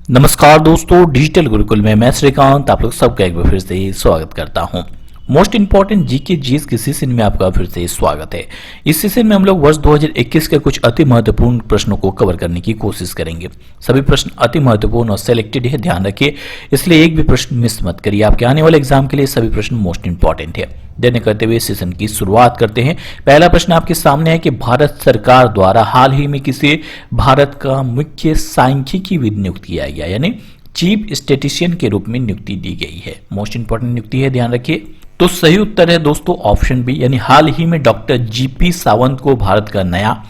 नमस्कार दोस्तों, डिजिटल गुरुकुल में मैं श्रीकांत आप लोग सबका एक बार फिर से स्वागत करता हूं। मोस्ट इंपॉर्टेंट जीके जीएस के सेशन में आपका फिर से स्वागत है। इस सेशन में हम लोग वर्ष 2021 के कुछ अति महत्वपूर्ण प्रश्नों को कवर करने की कोशिश करेंगे। सभी प्रश्न अति महत्वपूर्ण और सिलेक्टेड है, ध्यान रखिए, इसलिए एक भी प्रश्न मिस मत करिए। आपके आने वाले एग्जाम के लिए सभी प्रश्न मोस्ट इंपॉर्टेंट है। देने करते हुए सेशन की शुरुआत करते हैं। पहला प्रश्न आपके सामने है कि भारत सरकार द्वारा हाल ही में किसे भारत का मुख्य सांख्यिकी विद नियुक्त किया गया, यानी चीफ स्टेटिशियन के रूप में नियुक्ति दी गई है। मोस्ट इंपॉर्टेंट नियुक्ति है, ध्यान रखिए। तो सही उत्तर है दोस्तों ऑप्शन बी, यानी हाल ही में डॉक्टर जीपी सावंत को भारत का नया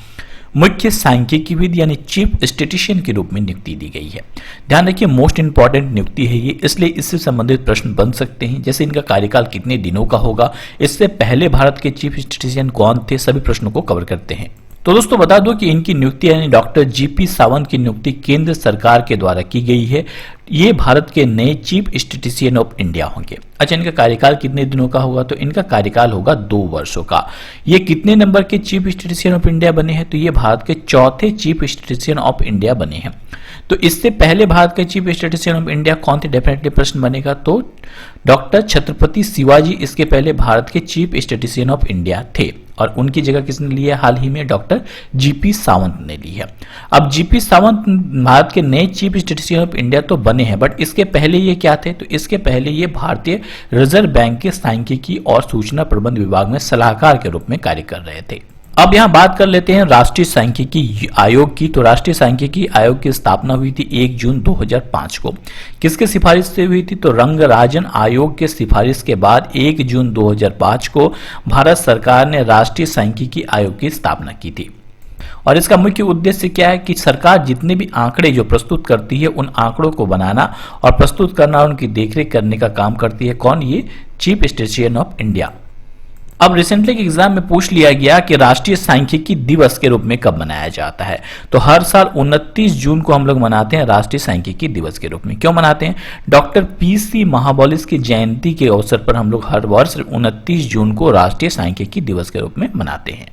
मुख्य सांख्यिकीविद यानी चीफ स्टेटिशियन के रूप में नियुक्ति दी गई है। ध्यान रखिए, मोस्ट इंपॉर्टेंट नियुक्ति है ये, इसलिए इससे संबंधित प्रश्न बन सकते हैं, जैसे इनका कार्यकाल कितने दिनों का होगा, इससे पहले भारत के चीफ स्टेटिशियन कौन थे, सभी प्रश्नों को कवर करते हैं। तो दोस्तों बता दो कि इनकी नियुक्ति यानी डॉक्टर जीपी सावंत की नियुक्ति केंद्र सरकार के द्वारा की गई है। ये भारत के नए चीफ स्टेटिशियन ऑफ इंडिया होंगे। अच्छा, इनका कार्यकाल कितने दिनों का होगा, तो इनका कार्यकाल होगा 2 वर्षों का। ये कितने नंबर के चीफ स्टेटिशियन ऑफ इंडिया बने हैं, तो ये भारत के चौथे चीफ स्टेटिशियन ऑफ इंडिया बने हैं। तो इससे पहले भारत के चीफ स्टेटिशियन ऑफ इंडिया कौन थे, डेफिनेटली प्रश्न बनेगा, तो डॉक्टर छत्रपति शिवाजी इसके पहले भारत के चीफ स्टेटिशियन ऑफ इंडिया थे, और उनकी जगह किसने ली है, हाल ही में डॉक्टर जीपी सावंत ने ली है। अब जीपी सावंत भारत के नए चीफ स्टेटिशियन ऑफ इंडिया तो बने हैं, बट इसके पहले ये क्या थे, तो इसके पहले ये भारतीय रिजर्व बैंक के सांख्यिकी और सूचना प्रबंध विभाग में सलाहकार के रूप में कार्य कर रहे थे। अब यहां बात कर लेते हैं राष्ट्रीय सांख्यिकी आयोग की। तो राष्ट्रीय सांख्यिकी आयोग की स्थापना हुई थी 1 जून 2005 को। किसके सिफारिश से हुई थी, तो रंगराजन आयोग के सिफारिश के बाद 1 जून 2005 को भारत सरकार ने राष्ट्रीय सांख्यिकी आयोग की स्थापना की थी। और इसका मुख्य उद्देश्य क्या है कि सरकार जितने भी आंकड़े जो प्रस्तुत करती है उन आंकड़ों को बनाना और प्रस्तुत करना और उनकी देखरेख करने का काम करती है। कौन, ये चीफ स्टेटिशियन ऑफ इंडिया। अब रिसेंटली के एग्जाम में पूछ लिया गया कि राष्ट्रीय सांख्यिकी दिवस के रूप में कब मनाया जाता है, तो हर साल 29 जून को हम लोग मनाते हैं राष्ट्रीय सांख्यिकी दिवस के रूप में। क्यों मनाते हैं, डॉक्टर पीसी महाबोलिस की जयंती के अवसर पर हम लोग हर वर्ष 29 जून को राष्ट्रीय सांख्यिकी दिवस के रूप में मनाते हैं।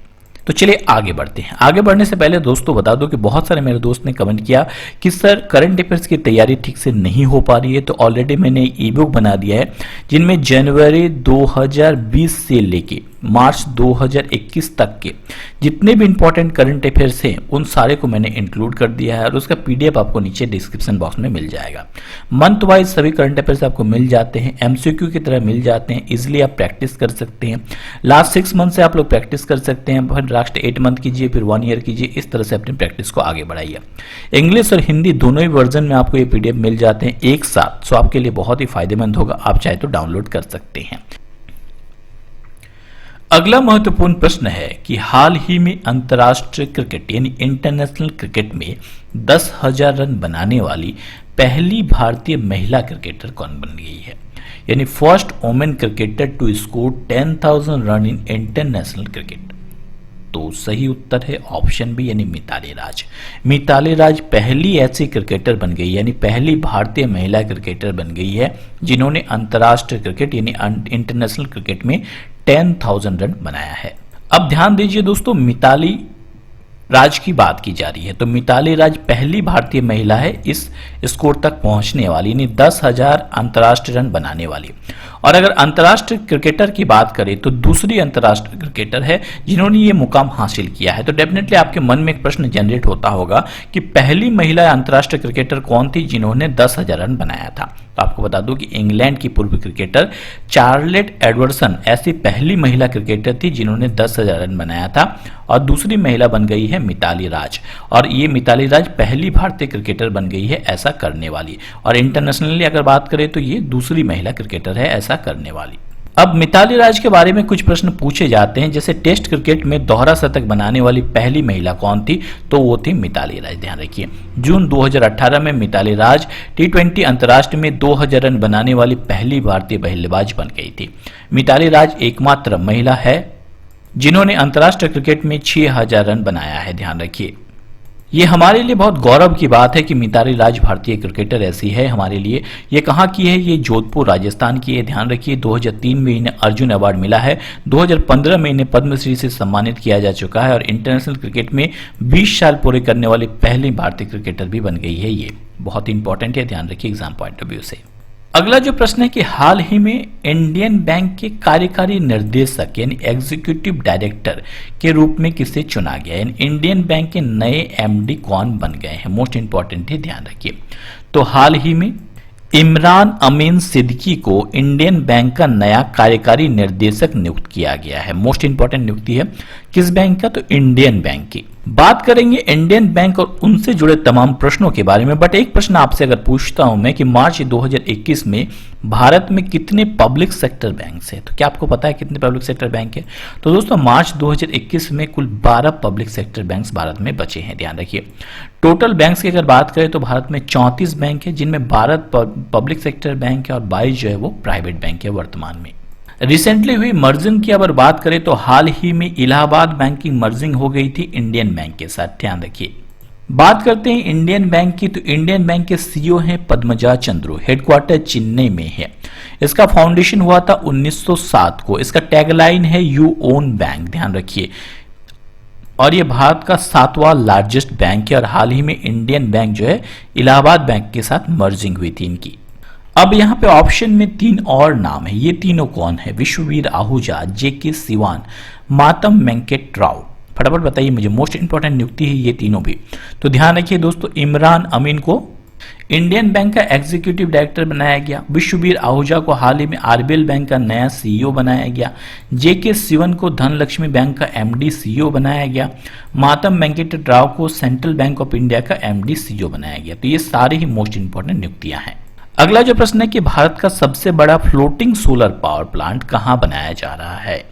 तो चलिए आगे बढ़ते हैं। आगे बढ़ने से पहले दोस्तों बता दो कि बहुत सारे मेरे दोस्त ने कमेंट किया कि सर करंट अफेयर्स की तैयारी ठीक से नहीं हो पा रही है। तो ऑलरेडी मैंने ई बुक बना दिया है जिनमें जनवरी 2020 से लेके मार्च 2021 तक के जितने भी इंपॉर्टेंट करंट अफेयर्स हैं उन सारे को मैंने इंक्लूड कर दिया है, और उसका पीडीएफ आपको नीचे डिस्क्रिप्शन बॉक्स में मिल जाएगा। मंथ वाइज सभी करंट अफेयर्स आपको मिल जाते हैं, एमसीक्यू की तरह मिल जाते हैं, इजिली आप प्रैक्टिस कर सकते हैं। लास्ट 6 मंथ से आप लोग प्रैक्टिस कर सकते हैं, फिर लास्ट 8 मंथ कीजिए, फिर 1 ईयर कीजिए, इस तरह से अपनी प्रैक्टिस को आगे बढ़ाइए। इंग्लिश और हिंदी दोनों ही वर्जन में आपको ये पीडीएफ मिल जाते हैं एक साथ, सो आपके लिए बहुत ही फायदेमंद होगा, आप चाहे तो डाउनलोड कर सकते हैं। अगला महत्वपूर्ण प्रश्न है कि हाल ही में अंतर्राष्ट्रीय क्रिकेट यानी इंटरनेशनल क्रिकेट में 10,000 रन बनाने वाली पहली भारतीय महिला क्रिकेटर कौन बन गई है, यानी first women cricketer to score 10,000 run in international cricket. तो सही उत्तर है ऑप्शन बी, यानी मिताली राज। मिताली राज पहली ऐसी क्रिकेटर बन गई, यानी पहली भारतीय महिला क्रिकेटर बन गई है जिन्होंने अंतर्राष्ट्रीय क्रिकेट यानी इंटरनेशनल क्रिकेट में 10,000 रन बनाया है। अब ध्यान दीजिए दोस्तों, मिताली राज की बात की जा रही है, तो मिताली राज पहली भारतीय महिला है इस स्कोर तक पहुंचने वाली, यानी 10,000 अंतर्राष्ट्रीय रन बनाने वाली। और अगर अंतर्राष्ट्रीय क्रिकेटर की बात करें तो दूसरी अंतर्राष्ट्रीय क्रिकेटर है जिन्होंने ये मुकाम हासिल किया है। तो डेफिनेटली आपके मन में एक प्रश्न जनरेट होता होगा कि पहली महिला अंतर्राष्ट्रीय क्रिकेटर कौन थी जिन्होंने 10,000 रन बनाया था। तो आपको बता दूं कि इंग्लैंड की पूर्व क्रिकेटर चार्लेट एडवर्डसन ऐसी पहली महिला क्रिकेटर थी जिन्होंने 10,000 रन बनाया था, और दूसरी महिला बन गई है मिताली राज, और ये मिताली राज पहली भारतीय क्रिकेटर बन गई है ऐसा करने वाली। और इंटरनेशनली अगर बात करें तो ये दूसरी महिला क्रिकेटर है ऐसा करने वाली। अब मिताली राज के बारे में कुछ प्रश्न पूछे जाते हैं, जैसे टेस्ट क्रिकेट में दोहरा शतक बनाने वाली पहली महिला कौन थी, तो वो थी मिताली राज। ध्यान रखिए, जून 2018 में मिताली राज T20 अंतर्राष्ट्रीय में 2,000 रन बनाने वाली पहली भारतीय बल्लेबाज बन गई थी। मिताली राज एकमात्र महिला है जिन्होंने अंतर्राष्ट्रीय क्रिकेट में 6,000 रन बनाया है। ध्यान रखिए, ये हमारे लिए बहुत गौरव की बात है कि मिताली राज भारतीय क्रिकेटर ऐसी है हमारे लिए। ये कहाँ की है? ये जोधपुर राजस्थान की है। ध्यान रखिए 2003 में इन्हें अर्जुन अवार्ड मिला है, 2015 में इन्हें पद्मश्री से सम्मानित किया जा चुका है और इंटरनेशनल क्रिकेट में 20 साल पूरे करने वाली पहली भारतीय क्रिकेटर भी बन गई है। ये बहुत इंपॉर्टेंट है, ध्यान रखिए एग्जाम पॉइंट ऑफ व्यू से। अगला जो प्रश्न है कि हाल ही में इंडियन बैंक के कार्यकारी निर्देशक यानी एग्जीक्यूटिव डायरेक्टर के रूप में किसे चुना गया, यानी इंडियन बैंक के नए एमडी कौन बन गए हैं? मोस्ट इंपॉर्टेंट है, ध्यान रखिए। तो हाल ही में इमरान अमीन सिद्दीकी को इंडियन बैंक का नया कार्यकारी निर्देशक नियुक्त किया गया है। मोस्ट इंपॉर्टेंट नियुक्ति है, किस बैंक का? तो इंडियन बैंक की। बात करेंगे इंडियन बैंक और उनसे जुड़े तमाम प्रश्नों के बारे में, बट एक प्रश्न आपसे अगर पूछता हूं मैं कि मार्च 2021 में भारत में कितने पब्लिक सेक्टर बैंक हैं, तो क्या आपको पता है कितने पब्लिक सेक्टर बैंक है? तो दोस्तों मार्च 2021 में कुल 12 पब्लिक सेक्टर बैंक्स भारत में बचे हैं, ध्यान रखिए। टोटल बैंक्स की अगर बात करें तो भारत में 34 बैंक है, जिनमें 12 पब्लिक सेक्टर बैंक है और 22 जो है वो प्राइवेट बैंक है वर्तमान में। रिसेंटली हुई मर्जिंग की अगर बात करें तो हाल ही में इलाहाबाद बैंक की मर्जिंग हो गई थी इंडियन बैंक के साथ, ध्यान रखिए। बात करते हैं इंडियन बैंक की, तो इंडियन बैंक के सीईओ हैं पद्मजा चंद्रू, हेडक्वार्टर चेन्नई में है। इसका फाउंडेशन हुआ था 1907 को। इसका टैगलाइन है यू ओन बैंक, ध्यान रखिए। और ये भारत का 7वां लार्जेस्ट बैंक है और हाल ही में इंडियन बैंक जो है इलाहाबाद बैंक के साथ मर्जिंग हुई थी इनकी। अब यहां पे ऑप्शन में 3 और नाम है, ये तीनों कौन है? विश्ववीर आहूजा, जेके सिवान, मातम वेंकट राव। फटाफट बताइए मुझे, मोस्ट इंपॉर्टेंट नियुक्ति है ये तीनों भी। तो ध्यान रखिए दोस्तों, इमरान अमीन को इंडियन बैंक का एग्जीक्यूटिव डायरेक्टर बनाया गया, विश्ववीर आहूजा को हाल ही में आरबीएल बैंक का नया सीईओ बनाया गया, जेके सिवन को धनलक्ष्मी बैंक का एमडी सीईओ बनाया गया, मातम वेंकट राव को सेंट्रल बैंक ऑफ इंडिया का एमडी सीईओ बनाया गया। तो ये सारे ही मोस्ट इंपॉर्टेंट नियुक्तियां हैं। अगला जो प्रश्न है कि भारत का सबसे बड़ा फ्लोटिंग सोलर पावर प्लांट कहां बनाया जा रहा है?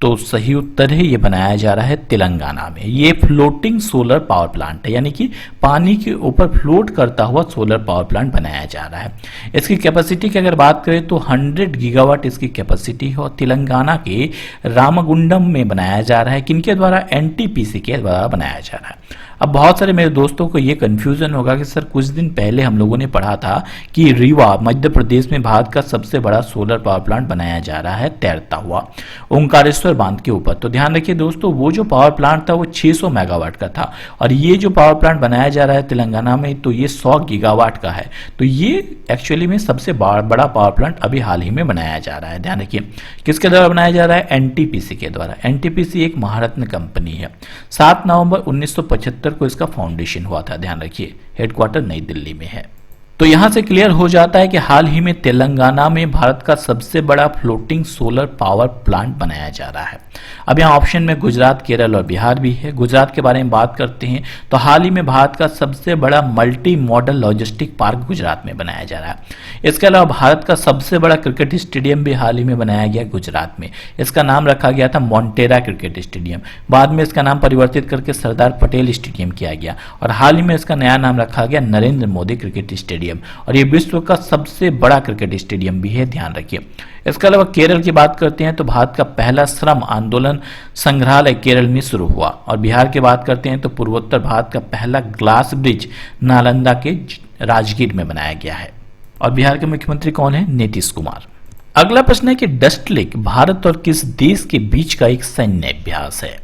तो सही उत्तर है, ये बनाया जा रहा है तेलंगाना में। ये फ्लोटिंग सोलर पावर प्लांट है, यानी कि पानी के ऊपर फ्लोट करता हुआ सोलर पावर प्लांट बनाया जा रहा है। इसकी कैपेसिटी की अगर बात करें तो 100 गीगावाट इसकी कैपेसिटी है और तेलंगाना के रामगुंडम में बनाया जा रहा है। किनके द्वारा? एनटीपीसी के द्वारा बनाया जा रहा है। अब बहुत सारे मेरे दोस्तों को ये कंफ्यूजन होगा कि सर कुछ दिन पहले हम लोगों ने पढ़ा था कि रीवा मध्य प्रदेश में भारत का सबसे बड़ा सोलर पावर प्लांट बनाया जा रहा है तैरता हुआ ओंकारेश्वर बांध के ऊपर। तो ध्यान रखिए दोस्तों, वो जो पावर प्लांट था वो 600 मेगावाट का था और ये जो पावर प्लांट बनाया जा रहा है तेलंगाना में तो ये 100 गीगावाट का है। तो ये एक्चुअली में सबसे बड़ा पावर प्लांट अभी हाल ही में बनाया जा रहा है। ध्यान रखिए किसके द्वारा बनाया जा रहा है? एनटीपीसी के द्वारा। एनटीपीसी एक महारत्न कंपनी है। 7 नवंबर 1975 को इसका फाउंडेशन हुआ था, ध्यान रखिए। हेडक्वार्टर नई दिल्ली में है। तो यहां से क्लियर हो जाता है कि हाल ही में तेलंगाना में भारत का सबसे बड़ा फ्लोटिंग सोलर पावर प्लांट बनाया जा रहा है। अब यहाँ ऑप्शन में गुजरात, केरल और बिहार भी है। गुजरात के बारे में बात करते हैं तो हाल ही में भारत का सबसे बड़ा multi modal logistic park Gujarat में बनाया जा रहा है। इसके अलावा भारत का सबसे बड़ा क्रिकेट स्टेडियम भी हाल ही में बनाया गया गुजरात में। इसका नाम रखा गया था मोन्टेरा क्रिकेट स्टेडियम, बाद में इसका नाम परिवर्तित करके सरदार पटेल स्टेडियम किया गया और हाल ही में इसका नया नाम रखा गया नरेंद्र मोदी क्रिकेट स्टेडियम और ये विश्व का सबसे बड़ा क्रिकेट स्टेडियम भी है, ध्यान रखिए। इसके अलावा केरल की बात करते हैं तो भारत का पहला श्रम आंदोलन संग्रहालय केरल में शुरू हुआ और बिहार की बात करते हैं तो पूर्वोत्तर भारत का पहला ग्लास ब्रिज नालंदा के राजगीर में बनाया गया है और बिहार के मुख्यमंत्री कौन है? नीतीश कुमार। अगला प्रश्न है कि डस्ट लेक भारत और किस देश के बीच का एक सैन्य अभ्यास है?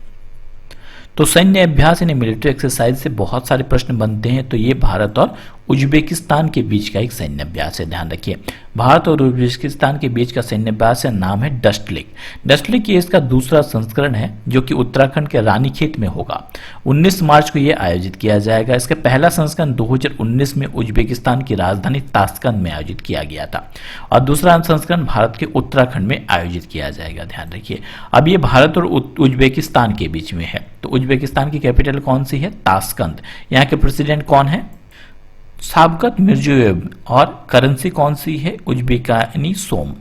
तो सैन्य अभ्यास यानी मिलिट्री एक्सरसाइज से बहुत सारे प्रश्न बनते हैं। तो ये भारत और उज्बेकिस्तान के बीच का एक सैन्य अभ्यास है, ध्यान रखिए। भारत और उज्बेकिस्तान के बीच का सैन्य अभ्यास का नाम है डस्ट लेक। डस्ट लेक ये इसका दूसरा संस्करण है जो कि उत्तराखंड के रानीखेत में होगा। 19 मार्च को यह आयोजित किया जाएगा। इसका पहला संस्करण 2019 में उज्बेकिस्तान की राजधानी ताशकंद में आयोजित किया गया था और दूसरा संस्करण भारत के उत्तराखंड में आयोजित किया जाएगा, ध्यान रखिए। अब ये भारत और उज्बेकिस्तान के बीच में है। तो उज्बेकिस्तान की कैपिटल कौन सी है? ताशकंद। यहाँ के प्रेसिडेंट कौन है? Shavkat Mirziyoyev. और करेंसी कौन सी है? उज्बेकिस्तानी सोम।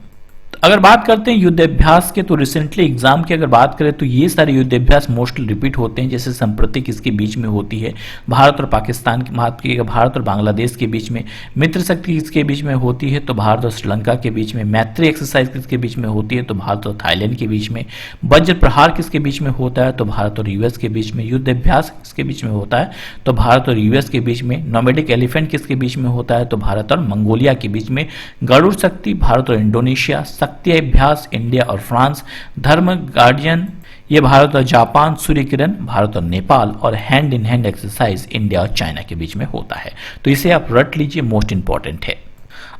अगर बात करते हैं युद्धाभ्यास के, तो रिसेंटली एग्जाम की अगर बात करें तो ये सारे युद्धाभ्यास मोस्टली रिपीट होते हैं। जैसे संप्रति किसके बीच में होती है, भारत और पाकिस्तान की, भारत और बांग्लादेश के बीच में, मित्र शक्ति किसके बीच में होती है, तो भारत और श्रीलंका के बीच में, मैत्री एक्सरसाइज किसके बीच में होती है, तो भारत और थाईलैंड के बीच में, वज्र प्रहार किसके बीच में होता है, तो भारत और यूएस के बीच में, युद्धाभ्यास किसके बीच में होता है, तो भारत और यूएस के बीच में, नोमैडिक एलिफेंट किसके बीच में होता है, तो भारत और मंगोलिया के बीच में, गरुड़ शक्ति भारत और इंडोनेशिया, शक्ति अभ्यास इंडिया और फ्रांस, धर्म गार्डियन ये भारत और जापान, सूर्य किरण भारत और नेपाल, और hand in hand exercise India और चाइना के बीच में होता है। तो इसे आप रट लीजिए, मोस्ट इंपॉर्टेंट है।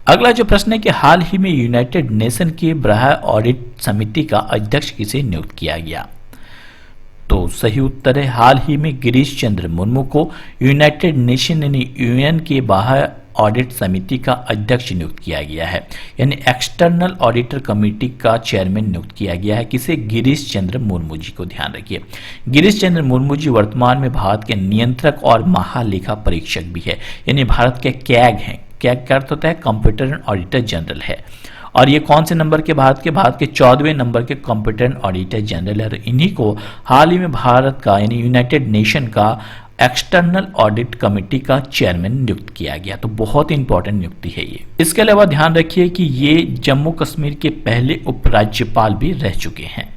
अगला जो प्रश्न है कि हाल ही में यूनाइटेड नेशन की बाह्य ऑडिट समिति का अध्यक्ष किसे नियुक्त किया गया, तो सही उत्तर है हाल ही में गिरीश चंद्र मुर्मू को यूनाइटेड नेशन यानी यूएन के बाह्य ऑडिट समिति का अध्यक्ष नियुक्त किया गया है, यानी एक्सटर्नल ऑडिटर कमेटी का चेयरमैन नियुक्त किया गया है। किसे, गिरीश चंद्र मुर्मू जी को। ध्यान रखिए, गिरीश चंद्र मुर्मू जी वर्तमान में भारत के नियंत्रक और महालेखा परीक्षक भी है, यानी भारत के कैग हैं। कैग का अर्थ होता है कंप्यूटर ऑडिटर जनरल है, और ये कौन से नंबर के, भारत के 14वें नंबर के कॉम्पिटेंट ऑडिटर जनरल है। इन्हीं को हाल ही में भारत का यानी यूनाइटेड नेशन का एक्सटर्नल ऑडिट कमेटी का चेयरमैन नियुक्त किया गया। तो बहुत ही इंपॉर्टेंट नियुक्ति है ये। इसके अलावा ध्यान रखिए कि ये जम्मू कश्मीर के पहले उपराज्यपाल भी रह चुके हैं।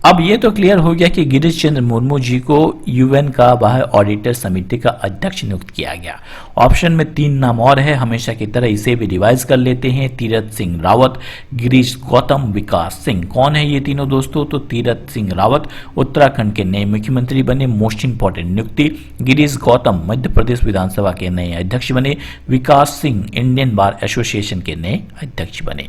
अब ये तो क्लियर हो गया कि गिरीश चंद्र मुर्मू जी को यूएन का बाह्य ऑडिटर समिति का अध्यक्ष नियुक्त किया गया। ऑप्शन में 3 नाम और है, हमेशा की तरह इसे भी रिवाइज कर लेते हैं। तीरथ सिंह रावत, गिरीश गौतम, विकास सिंह। कौन है ये तीनों दोस्तों, तो तीरथ सिंह रावत उत्तराखंड के नए मुख्यमंत्री बने, मोस्ट इंपॉर्टेंट नियुक्ति। गिरीश गौतम मध्य प्रदेश विधानसभा के नए अध्यक्ष बने। विकास सिंह इंडियन बार एसोसिएशन के नए अध्यक्ष बने।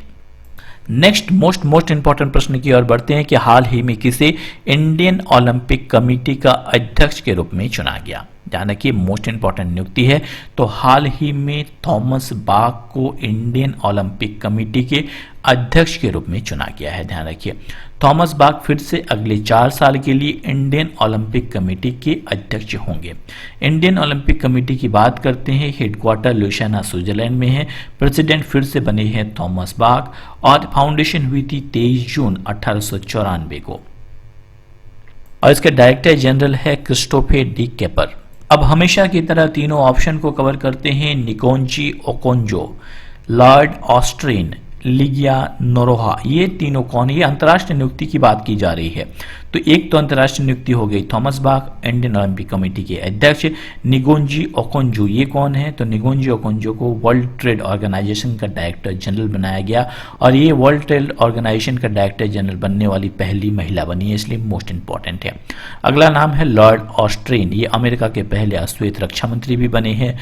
नेक्स्ट मोस्ट इंपॉर्टेंट प्रश्न की ओर बढ़ते हैं कि हाल ही में किसे इंडियन ओलंपिक कमेटी का अध्यक्ष के रूप में चुना गया। ध्यान रखिए, मोस्ट इंपॉर्टेंट नियुक्ति है। तो हाल ही में थॉमस बाख को इंडियन ओलंपिक कमेटी के अध्यक्ष के रूप में चुना गया है। ध्यान रखिए, थॉमस बाख फिर से अगले 4 साल के लिए इंडियन ओलंपिक कमेटी के अध्यक्ष होंगे। इंडियन ओलंपिक कमेटी की बात करते हैं, हेडक्वार्टर लुसियाना स्विट्जरलैंड में है। प्रेसिडेंट फिर से बने हैं थॉमस बाख, और फाउंडेशन हुई थी 23 जून 1894 को, और इसके डायरेक्टर जनरल है क्रिस्टोफर डी केपर। अब हमेशा की तरह तीनों ऑप्शन को कवर करते हैं। निकोंजी ओकोंजो, लॉर्ड ऑस्ट्रिन, लिगिया नोरोहा, ये तीनों कौन है, ये अंतर्राष्ट्रीय नियुक्ति की बात की जा रही है। तो एक तो अंतर्राष्ट्रीय नियुक्ति हो गई थॉमस बाख इंडियन ओलंपिक कमेटी के अध्यक्ष। निगोंजी ओकोंजो ये कौन है, तो निगोंजी ओकोंजो को वर्ल्ड ट्रेड ऑर्गेनाइजेशन का डायरेक्टर जनरल बनाया गया, और ये वर्ल्ड ट्रेड ऑर्गेनाइजेशन का डायरेक्टर जनरल बनने वाली पहली महिला बनी है, इसलिए मोस्ट इंपॉर्टेंट है। अगला नाम है लॉर्ड ऑस्ट्रिन, ये अमेरिका के पहले अश्वेत रक्षा मंत्री भी बने हैं।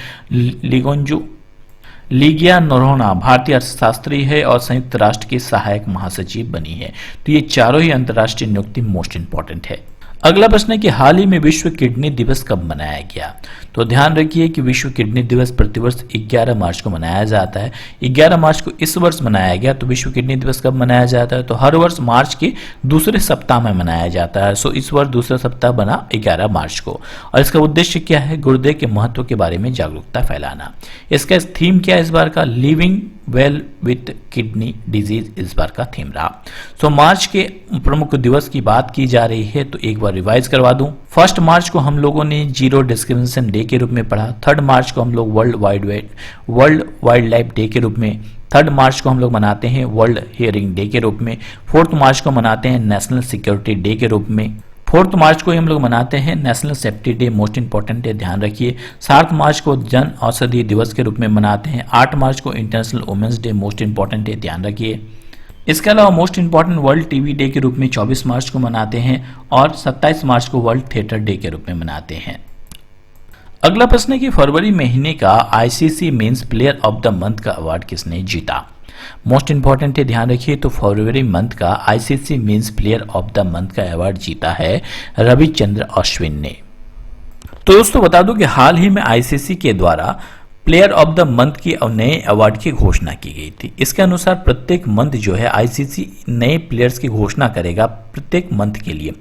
लिगिया नोरोहा भारतीय अर्थशास्त्री है और संयुक्त राष्ट्र की सहायक महासचिव बनी है। तो ये चारों ही अंतर्राष्ट्रीय नियुक्ति मोस्ट इंपॉर्टेंट है। अगला प्रश्न है कि हाल ही में विश्व किडनी दिवस कब मनाया गया। तो ध्यान रखिए कि विश्व किडनी दिवस प्रतिवर्ष 11 मार्च को मनाया जाता है। 11 मार्च को इस वर्ष मनाया गया। तो विश्व किडनी दिवस कब मनाया जाता है, तो हर वर्ष मार्च के दूसरे सप्ताह में मनाया जाता है। सो इस वर्ष दूसरा सप्ताह बना 11 मार्च को, और इसका उद्देश्य क्या है, गुर्दे के महत्व के बारे में जागरूकता फैलाना। इसका थीम क्या है इस बार का, living well with kidney disease इस बार का थीम रहा। सो मार्च के प्रमुख दिवस की बात की जा रही है, तो एक बार रिवाइज करवा दूं। 1 मार्च को हम लोगों ने जीरो डिस्क्रिमिनेशन डे के रूप में पढ़ा। 3 मार्च को हम लोग वर्ल्ड वाइल्ड लाइफ डे के रूप में, 3 मार्च को हम लोग मनाते हैं वर्ल्ड हियरिंग डे के रूप में। 4 मार्च को मनाते हैं नेशनल सिक्योरिटी डे के रूप में। 4 मार्च को हम लोग मनाते हैं national safety day, most important है, ध्यान रखिए। 7 मार्च को जन औषधि दिवस के रूप में मनाते हैं। 8 मार्च को international women's day, most important है, ध्यान रखिए। इसके अलावा most important world TV day के रूप में 24 मार्च को मनाते हैं, और 27 मार्च को वर्ल्ड थिएटर डे के रूप में मनाते हैं। अगला प्रश्न है कि फरवरी महीने का ICC men's player of the month का अवार्ड किसने जीता। मोस्ट इंपॉर्टेंट है, ध्यान रखिए। तो फरवरी मंथ का ICC men's player of the month का अवार्ड जीता है रविचंद्र अश्विन ने। तो दोस्तों बता दूं कि हाल ही में आईसीसी के द्वारा प्लेयर ऑफ द मंथ की नए अवार्ड की घोषणा की गई थी। इसके अनुसार प्रत्येक मंथ जो है आईसीसी नए प्लेयर्स की घोषणा करेगा प्रत्येक मंथ के लिए।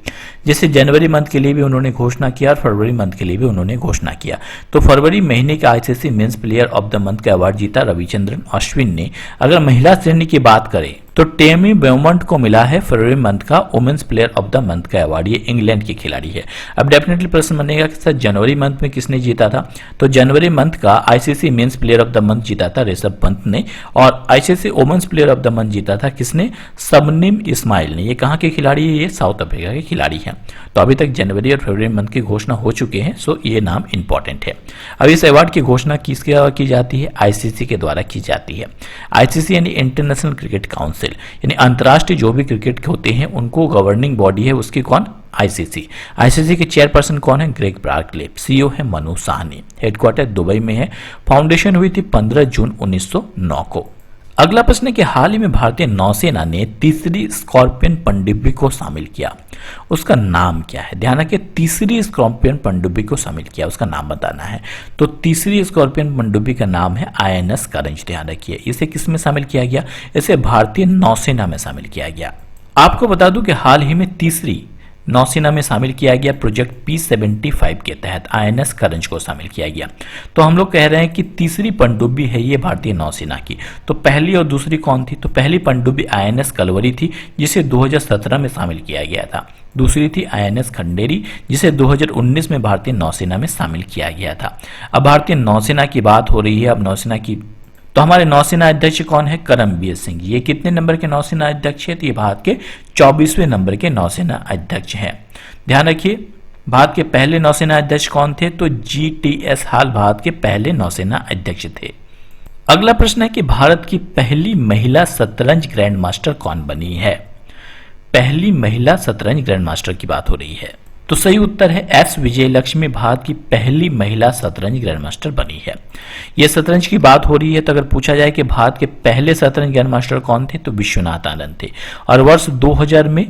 जैसे जनवरी मंथ के लिए भी उन्होंने घोषणा किया और फरवरी मंथ के लिए भी उन्होंने घोषणा किया। तो फरवरी महीने का ICC men's player of the month का अवार्ड जीता रविचंद्रन अश्विन ने। अगर महिला श्रेणी की बात करें तो टेमी बेमंट को मिला है फरवरी मंथ का women's player of the month का अवार्ड। ये इंग्लैंड की खिलाड़ी है। अब डेफिनेटली प्रश्न बनेगा कि सर जनवरी मंथ में किसने जीता था, तो जनवरी मंथ का ICC men's player of the month जीता था ऋषभ पंत ने, और ICC women's player of the month जीता था किसने, शबनम इस्माइल ने। ये कहाँ के खिलाड़ी है, ये साउथ अफ्रीका के खिलाड़ी हैं। तो अभी तक जनवरी और फरवरी मंथ की घोषणा हो चुके हैं, सो ये नाम इंपॉर्टेंट है। अब इस अवार्ड की घोषणा किसके द्वारा की जाती है, आईसीसी के द्वारा की जाती है। आईसीसी यानी इंटरनेशनल क्रिकेट काउंसिल, यानी अंतर्राष्ट्रीय जो भी क्रिकेट होते हैं उनको गवर्निंग बॉडी है उसकी कौन, आईसीसी। आईसीसी के चेयरपर्सन कौन है, ग्रेग बार्कले। सीईओ है मनु साहनी। हेडक्वार्टर दुबई में है। फाउंडेशन हुई थी 15 जून 1909 को। अगला प्रश्न है कि हाल ही में भारतीय नौसेना ने तीसरी स्कॉर्पियन पनडुब्बी को शामिल किया, उसका नाम क्या है। ध्यान रखिए, तीसरी स्कॉर्पियन पनडुब्बी को शामिल किया, उसका नाम बताना है। तो तीसरी स्कॉर्पियन पनडुब्बी का नाम है आईएनएस करंज। ध्यान रखिए, इसे किस में शामिल किया गया, इसे भारतीय नौसेना में शामिल किया गया। आपको बता दूं कि हाल ही में तीसरी नौसेना में शामिल किया गया प्रोजेक्ट P75 के तहत आईएनएस करंज को शामिल किया गया। तो हम लोग कह रहे हैं कि तीसरी पनडुब्बी है ये भारतीय नौसेना की। तो पहली और दूसरी कौन थी, तो पहली पनडुब्बी आईएनएस कलवरी थी जिसे 2017 में शामिल किया गया था। दूसरी थी आईएनएस खंडेरी जिसे 2019 में भारतीय नौसेना में शामिल किया गया था। अब भारतीय नौसेना की बात हो रही है, अब नौसेना की, तो हमारे नौसेना अध्यक्ष कौन है, करमबीर सिंह। ये कितने नंबर के नौसेना अध्यक्ष है, तो ये भारत के 24वें नंबर के नौसेना अध्यक्ष हैं। ध्यान रखिए, भारत के पहले नौसेना अध्यक्ष कौन थे, तो GTS हाल भारत के पहले नौसेना अध्यक्ष थे। अगला प्रश्न है कि भारत की पहली महिला शतरंज ग्रैंड मास्टर कौन बनी है। पहली महिला शतरंज ग्रैंड मास्टर की बात हो रही है, तो सही उत्तर है एस विजयलक्ष्मी भारत की पहली महिला शतरंज ग्रैंड मास्टर बनी है। यह शतरंज की बात हो रही है, तो अगर पूछा जाए कि भारत के पहले शतरंज ग्रैंड मास्टर कौन थे, तो विश्वनाथ आनंद थे। और वर्ष 2000 में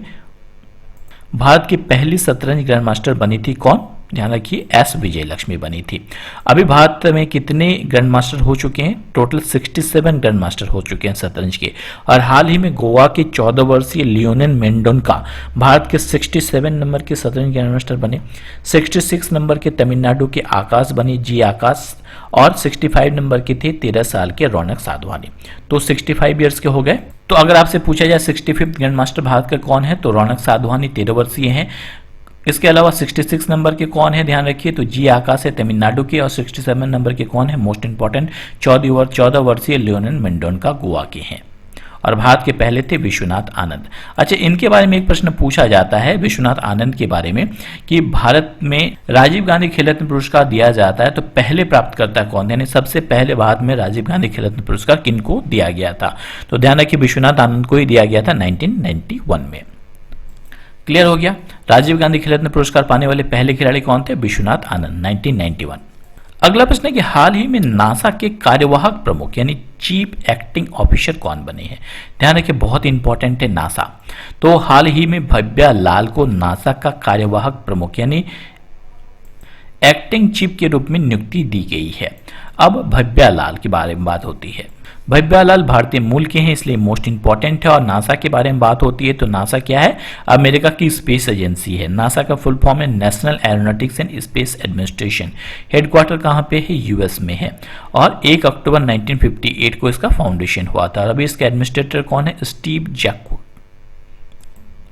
भारत की पहली शतरंज ग्रैंड मास्टर बनी थी कौन, ध्यान रखिए एस विजयलक्ष्मी बनी थी। अभी भारत में कितने ग्रैंड मास्टर हो चुके हैं, टोटल 67 ग्रैंड मास्टर हो चुके हैं शतरंज के। और हाल ही में गोवा के 14 वर्षीय लियोनेल मेंडोनका भारत के 67 नंबर के शतरंज ग्रैंड मास्टर बने। 66 नंबर के तमिलनाडु के आकाश बने, जी आकाश, और 65 नंबर के थे 13 साल के रौनक साधवानी। तो 65 ईयर्स के हो गए। तो अगर आपसे पूछा जाए 65 ग्रैंड मास्टर भारत का कौन है, तो रौनक साधवानी 13 वर्षीय हैं। इसके अलावा 66 नंबर के कौन है, ध्यान रखिए, तो जी आकाश है तमिलनाडु के। और 67 नंबर के कौन है, मोस्ट इंपॉर्टेंट 14 वर्षीय लियोनेल मेंडोनका गोवा के हैं। और भारत के पहले थे विश्वनाथ आनंद। अच्छा, इनके बारे में एक प्रश्न पूछा जाता है विश्वनाथ आनंद के बारे में कि भारत में राजीव गांधी खेल रत्न पुरस्कार दिया जाता है, तो पहले प्राप्तकर्ता कौन थे, यानी सबसे पहले भारत में राजीव गांधी खेल रत्न पुरस्कार किनको दिया गया था। तो ध्यान रखिए, विश्वनाथ आनंद को ही दिया गया था 1991 में। क्लियर हो गया। राजीव गांधी खेल रत्न पुरस्कार पाने वाले पहले खिलाड़ी कौन थे, विश्वनाथ आनंद 1991। अगला प्रश्न है कि हाल ही में नासा के कार्यवाहक प्रमुख यानी चीफ एक्टिंग ऑफिसर कौन बने हैं। ध्यान रखिए, बहुत इंपॉर्टेंट है नासा। तो हाल ही में भव्या लाल को नासा का कार्यवाहक प्रमुख यानी एक्टिंग चीफ के रूप में नियुक्ति दी गई है। अब भव्या लाल के बारे में बात होती है। भव्या लाल भारतीय मूल के हैं, इसलिए मोस्ट इंपॉर्टेंट है। और नासा के बारे में बात होती है, तो नासा क्या है, अमेरिका की स्पेस एजेंसी है। नासा का फुल फॉर्म है national aeronautics and space administration. Headquarter कहाँ पे है, यूएस में है। और 1 अक्टूबर 1958 को इसका फाउंडेशन हुआ था। अभी इसका एडमिनिस्ट्रेटर कौन है, स्टीव जैकब।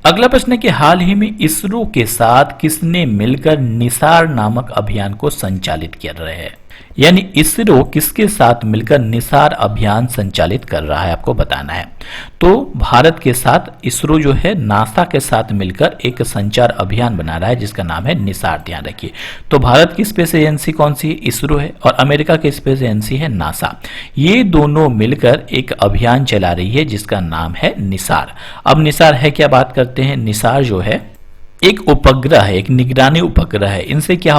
अगला प्रश्न है कि हाल ही में इसरो के साथ किसने मिलकर निसार नामक अभियान को संचालित कर रहे हैं, यानी इसरो किसके साथ मिलकर निसार अभियान संचालित कर रहा है, आपको बताना है। तो भारत के साथ इसरो जो है नासा के साथ मिलकर एक संचार अभियान बना रहा है जिसका नाम है निसार। ध्यान रखिए, तो भारत की स्पेस एजेंसी कौन सी है, इसरो है, और अमेरिका की स्पेस एजेंसी है नासा। ये दोनों मिलकर एक अभियान चला रही है जिसका नाम है निसार। अब निसार है क्या, बात करते हैं। निसार जो है एक उपग्रह है, एक निगरानी उपग्रह है। इनसे क्या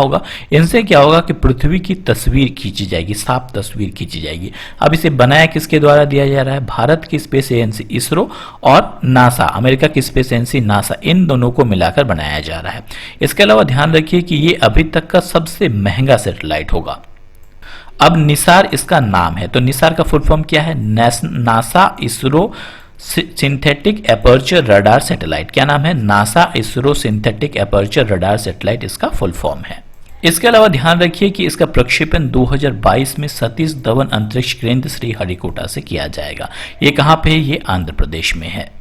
होगा कि पृथ्वी की तस्वीर खींची जाएगी, साफ तस्वीर खींची जाएगी। अब इसे बनाया किसके द्वारा दिया जा रहा है, भारत की स्पेस एजेंसी इसरो और नासा, अमेरिका की स्पेस एजेंसी नासा, इन दोनों को मिलाकर बनाया जा रहा है। इसके अलावा ध्यान रखिए कि ये अभी तक का सबसे महंगा सैटेलाइट होगा। अब निसार इसका नाम है, तो निसार का फुल फॉर्म क्या है, NASA ISRO synthetic aperture radar satellite. क्या नाम है, NASA ISRO synthetic aperture radar satellite इसका फुल फॉर्म है। इसके अलावा ध्यान रखिए कि इसका प्रक्षेपण 2022 में सतीश धवन अंतरिक्ष केंद्र श्रीहरिकोटा से किया जाएगा। ये कहाँ पे है? ये आंध्र प्रदेश में है।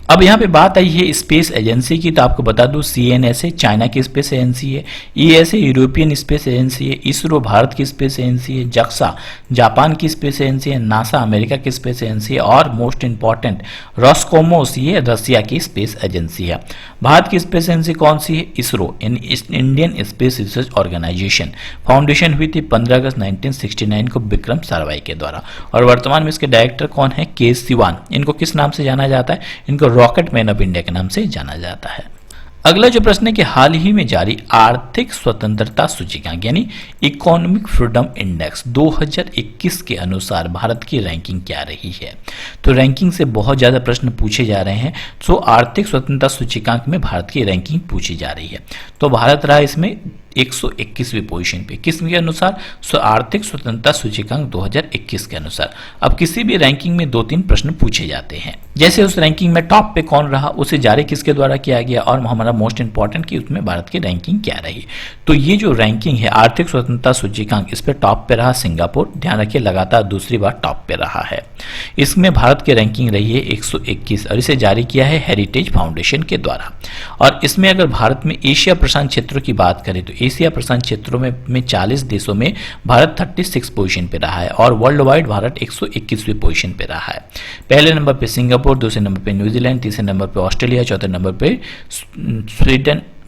अब यहाँ पे बात आई है स्पेस एजेंसी की, तो आपको बता दूं CNSA चाइना की स्पेस एजेंसी है, ESA यूरोपियन स्पेस एजेंसी है, इसरो भारत की स्पेस एजेंसी है, JAXA जापान की स्पेस एजेंसी है, नासा अमेरिका की स्पेस एजेंसी है और मोस्ट इंपॉर्टेंट रॉसकोमोस ये रसिया की स्पेस एजेंसी है। भारत की स्पेस एजेंसी कौन सी है? ISRO Indian space research organisation. Foundation हुई थी 15 अगस्त 1969 को विक्रम साराभाई के द्वारा और वर्तमान में इसके डायरेक्टर कौन है? के सिवान। इनको किस नाम से जाना जाता है? इनको रॉकेट मैन ऑफ इंडिया के नाम से जाना जाता है। अगला जो प्रश्न है कि हाल ही में जारी आर्थिक स्वतंत्रता सूचकांक यानी इकोनॉमिक फ्रीडम इंडेक्स 2021 के अनुसार भारत की रैंकिंग क्या रही है? तो रैंकिंग से बहुत ज्यादा प्रश्न पूछे जा रहे हैं। तो आर्थिक स्वतंत्रता सूचकांक में भारत की रैंकिंग पूछी जा रही है। तो भारत रहा इसमें 121वीं पोजीशन पे। किस के अनुसार? आर्थिक स्वतंत्रता सूचकांक 2021 के अनुसार। अब किसी भी रैंकिंग में 2-3 प्रश्न पूछे जाते हैं, जैसे उस रैंकिंग में टॉप पे कौन रहा, उसे जारी किसके द्वारा किया गया और हमारा मोस्ट इंपॉर्टेंट कि उसमें भारत की रैंकिंग क्या रही। तो ये जो रैंकिंग है आर्थिक स्वतंत्रता सूचकांक, इस पे टॉप पे रहा सिंगापुर। ध्यान रखिए लगातार दूसरी बार टॉप पे रहा है। इसमें भारत की रैंकिंग रही है 121 और इसे जारी किया है हेरिटेज फाउंडेशन के द्वारा। और इसमें अगर भारत में एशिया प्रशांत क्षेत्रों की बात करें तो एशिया प्रशांत क्षेत्रों में 40 देशों में भारत 36 पोजीशन पे रहा है और वर्ल्ड वाइड भारत 121वीं पोजीशन पे रहा है। पहले नंबर पे सिंगापुर, दूसरे नंबर पे न्यूजीलैंड, तीसरे नंबर पे ऑस्ट्रेलिया, चौथे नंबर पे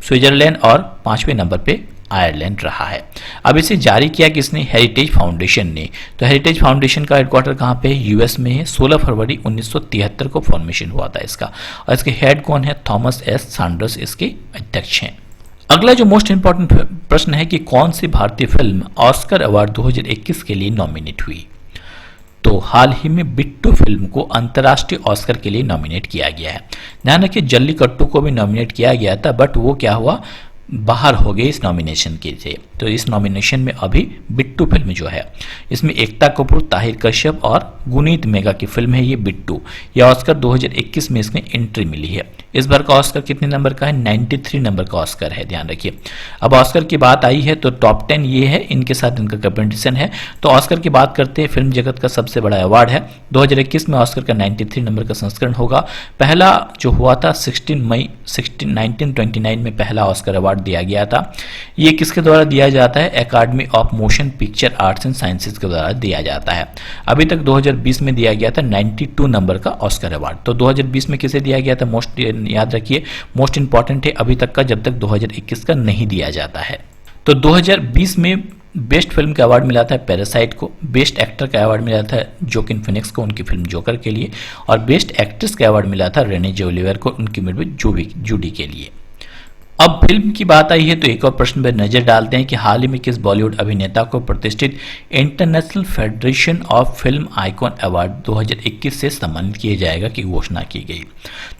स्विट्जरलैंड और 5वें नंबर पे आयरलैंड रहा है। अब इसे जारी किया किसने? हेरिटेज फाउंडेशन ने। तो हेरिटेज फाउंडेशन का हेडक्वार्टर कहाँ पे है? यूएस में है। 16 फरवरी 1973 को फॉर्मेशन हुआ था इसका और इसके हेड कौन है? थॉमस एस सैंडर्स इसके अध्यक्ष हैं। अगला जो मोस्ट इंपॉर्टेंट प्रश्न है कि कौन सी भारतीय फिल्म ऑस्कर अवार्ड 2021 के लिए नॉमिनेट हुई? तो हाल ही में बिट्टू फिल्म को अंतर्राष्ट्रीय ऑस्कर के लिए नॉमिनेट किया गया है। ध्यान रखिए जल्लीकट्टू को भी नॉमिनेट किया गया था बट वो क्या हुआ? बाहर हो गए इस नॉमिनेशन के से। तो इस नॉमिनेशन में अभी बिट्टू फिल्म जो है इसमें एकता कपूर, ताहिर कश्यप और गुनीत मेगा की फिल्म है ये बिट्टू। यह ऑस्कर 2021 में इसमें एंट्री मिली है। इस बार का ऑस्कर कितने नंबर का है? 93 नंबर का ऑस्कर है। ध्यान रखिए। अब ऑस्कर की बात आई है तो टॉप 10 ये है, इनके साथ इनका कंपटीशन है। तो ऑस्कर की बात करते हैं, फिल्म जगत का सबसे बड़ा अवार्ड है। 2021 में ऑस्कर का 93 नंबर का संस्करण होगा। पहला जो हुआ था 16 मई 1929 में पहला ऑस्कर अवार्ड दिया गया था। ये किसके द्वारा दिया जाता है? Academy of motion picture arts and sciences के द्वारा दिया जाता है। अभी तक 2020 में दिया गया था 92 नंबर का ऑस्कर अवार्ड। तो 2020 में किसे दिया गया था? मोस्ट याद रखिए मोस्ट इंपॉर्टेंट है अभी तक का, जब तक 2021 का नहीं दिया जाता है। तो 2020 में बेस्ट फिल्म का अवार्ड मिला था पैरासाइट को, बेस्ट एक्टर का अवार्ड मिला था जोकिन फिनिक्स को उनकी फिल्म जोकर के लिए और बेस्ट एक्ट्रेस का अवार्ड मिला था रेने जेलिवर को उनकी फिल्म जूडी के लिए। अब फिल्म की बात आई है तो एक और प्रश्न पर नजर डालते हैं कि हाल ही में किस बॉलीवुड अभिनेता को प्रतिष्ठित international federation of film icon award 2021 से सम्मानित किया जाएगा की घोषणा की गई।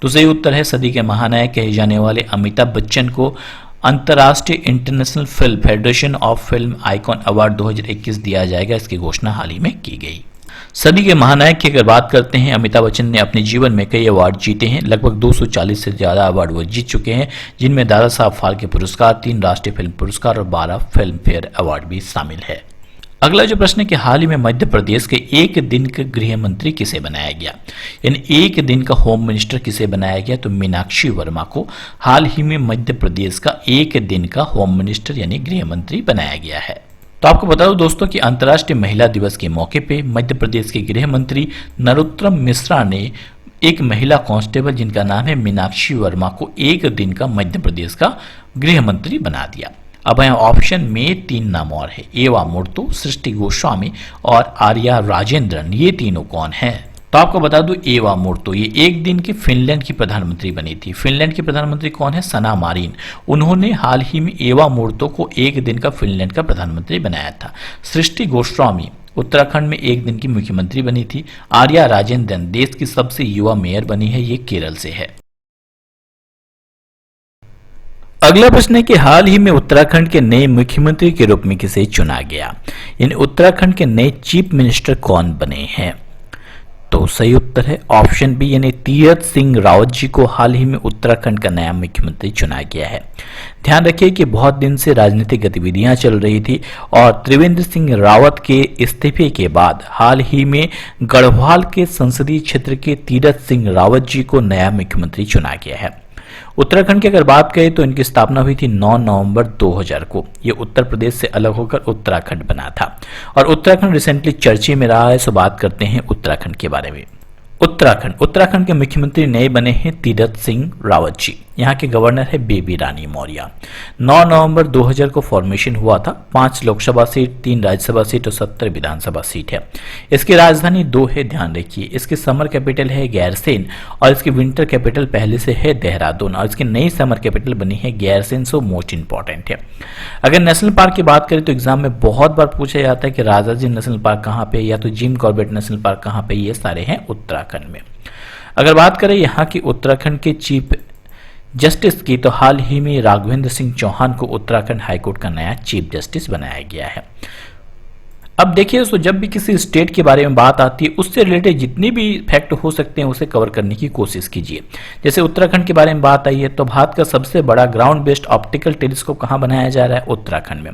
तो सही उत्तर है सदी के महानायक कहे जाने वाले अमिताभ बच्चन को अंतर्राष्ट्रीय international film federation of film icon award 2021 दिया जाएगा। इसकी घोषणा हाल ही में की गई। सदी के महानायक की अगर बात करते हैं, अमिताभ बच्चन ने अपने जीवन में कई अवार्ड जीते हैं। लगभग 240 से ज्यादा अवार्ड वो जीत चुके हैं, जिनमें दादा साहब फाल्के पुरस्कार, 3 राष्ट्रीय फिल्म पुरस्कार और 12 फिल्म फेयर अवार्ड भी शामिल है। अगला जो प्रश्न है कि हाल ही में मध्य प्रदेश के एक दिन के गृह मंत्री किसे बनाया गया, यानी एक दिन का होम मिनिस्टर किसे बनाया गया? तो मीनाक्षी वर्मा को हाल ही में मध्य प्रदेश का एक दिन का होम मिनिस्टर यानी गृह मंत्री बनाया गया है। तो आपको बता दूं दोस्तों कि अंतर्राष्ट्रीय महिला दिवस के मौके पे मध्य प्रदेश के गृह मंत्री नरोत्तम मिश्रा ने एक महिला कांस्टेबल जिनका नाम है मीनाक्षी वर्मा को एक दिन का मध्य प्रदेश का गृह मंत्री बना दिया। अब यहाँ ऑप्शन में 3 नाम और है, एवा मूर्तो, सृष्टि गोस्वामी और आर्या राजेंद्रन। ये तीनों कौन हैं? तो आपको बता दूं एवा मूर्तो ये एक दिन की फिनलैंड की प्रधानमंत्री बनी थी। फिनलैंड की प्रधानमंत्री कौन है? सना मारिन। उन्होंने हाल ही में एवा मूर्तो को एक दिन का फिनलैंड का प्रधानमंत्री बनाया था। सृष्टि गोस्वामी उत्तराखंड में एक दिन की मुख्यमंत्री बनी थी। आर्या राजेंद्रन देश की सबसे युवा मेयर बनी है, ये केरल से है। अगला प्रश्न है कि हाल ही में उत्तराखंड के नए मुख्यमंत्री के रूप में किसे चुना गया, यानी उत्तराखंड के नए चीफ मिनिस्टर कौन बने हैं? तो सही उत्तर है ऑप्शन बी यानी तीरथ सिंह रावत जी को हाल ही में उत्तराखंड का नया मुख्यमंत्री चुना गया है। ध्यान रखिए कि बहुत दिन से राजनीतिक गतिविधियां चल रही थी और त्रिवेंद्र सिंह रावत के इस्तीफे के बाद हाल ही में गढ़वाल के संसदीय क्षेत्र के तीरथ सिंह रावत जी को नया मुख्यमंत्री चुना गया है। उत्तराखंड की अगर बात करें तो इनकी स्थापना हुई थी 9 नवंबर 2000 को। ये उत्तर प्रदेश से अलग होकर उत्तराखंड बना था और उत्तराखंड रिसेंटली चर्चे में रहा है। सो बात करते हैं उत्तराखंड के बारे में। उत्तराखंड के मुख्यमंत्री नए बने हैं तीरथ सिंह रावत जी। यहाँ के गवर्नर है बेबी रानी मौर्य। 9 नवंबर 2000 को फॉर्मेशन हुआ था। 5 लोकसभा सीट, 3 राज्यसभा सीट और 70 विधानसभा सीट है। इसकी राजधानी 2 है, ध्यान रखिए। इसकी समर कैपिटल है गैरसेन और इसकी विंटर कैपिटल पहले से है देहरादून और इसकी नई समर कैपिटल बनी है गैरसेन। सो मोस्ट इंपॉर्टेंट है। अगर नेशनल पार्क की बात करें तो एग्जाम में बहुत बार पूछा जाता है कि राजाजी नेशनल पार्क कहाँ पे या तो जिम कॉर्बेट नेशनल पार्क कहाँ पे। ये सारे हैं उत्तराखंड में। अगर बात करें यहाँ की उत्तराखंड के चीफ जस्टिस की तो हाल ही में राघवेंद्र सिंह चौहान को उत्तराखंड हाईकोर्ट का नया चीफ जस्टिस बनाया गया है। अब देखिए दोस्तों, जब भी किसी स्टेट के बारे में बात आती है उससे रिलेटेड जितने भी फैक्ट हो सकते हैं उसे कवर करने की कोशिश कीजिए। जैसे उत्तराखंड के बारे में बात आई है तो भारत का सबसे बड़ा ग्राउंड बेस्ड ऑप्टिकल टेलीस्कोप कहाँ बनाया जा रहा है? उत्तराखंड में।